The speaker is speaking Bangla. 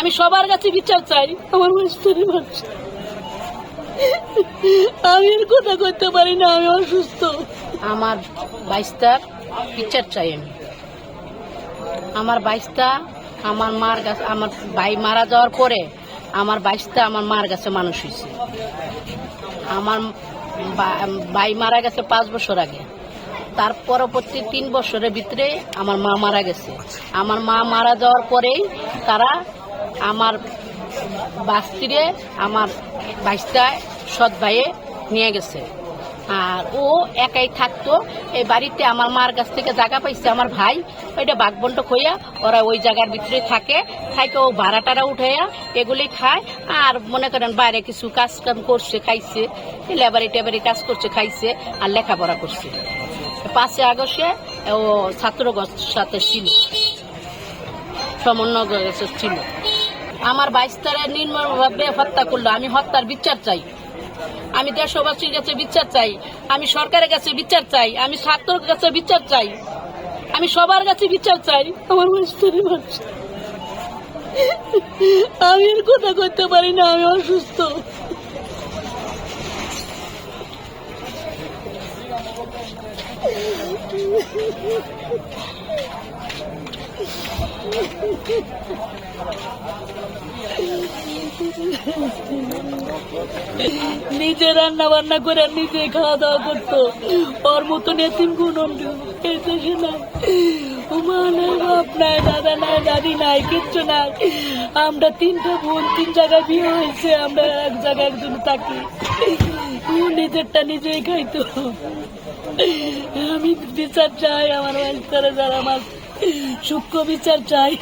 আমি সবার কাছে বিচার চাই। আমার স্ত্রী বাচ্চা, আমি আর কথা করতে পারি না, আমি অসুস্থ। আমার বাইশটার বিচার চাই আমি। আমার বাইশটা আমার মার কাছে, আমার ভাই মারা যাওয়ার পরে আমার বাইশটা আমার মার কাছে মানুষ হয়েছে। আমার ভাই মারা গেছে 5 বছর আগে। তার পরবর্তী 3 বছরের ভিতরে আমার মা মারা গেছে। আমার মা মারা যাওয়ার পরেই তারা আমার বাস্তিরে আমার বাইশটা সৎ ভাইয়ে নিয়ে গেছে। আর ও একাই থাকতো এই বাড়িতে। আমার মার কাছ থেকে জায়গা পাইছে আমার ভাই, ওইটা বাঘবন্ট খইয়া ওরা ওই জায়গার ভিতরে থাকে। ও ভাড়া টাড়া উঠাইয়া এগুলি খায়। আর মনে করেন বাইরে কিছু কাজ কাম করছে, খাইছে, লেবারি টেবারি কাজ করছে, খাইছে, আর লেখাপড়া করছে। 5 আগস্টে ও ছাত্রগণ সাথে ছিল, সমন্বয় ছিল। আমার 22 তারিখে নির্মমভাবে হত্যা করলো। আমি হত্যার বিচার চাই। আমি দেশবাসীর কাছে বিচার চাই, আমি সরকারের কাছে বিচার চাই, আমি ছাত্রের কাছে বিচার চাই, আমি সবার কাছে বিচার চাই। আমার স্ত্রী বাচ্চা, আমি আর কথা করতে পারি না, আমি অসুস্থ। নিজে রান্না বান্না করে নিজে খাওয়া দাওয়া করতো। ওর মতন এতিম গুণ এই দেশে নাই। মা নাই, বাপ নাই, দাদা নাই, দাদি নাই, কিচ্ছু নাই। আমরা 3টা বোন, 3 জায়গায় বিয়ে হয়েছে। আমরা এক জায়গায় একজন থাকি। নিজেরটা নিজেই খাইতো। আমি বিচার চাই, আমার বাচ্চারা যারা আমার সূক্ষ্ম বিচার চাই।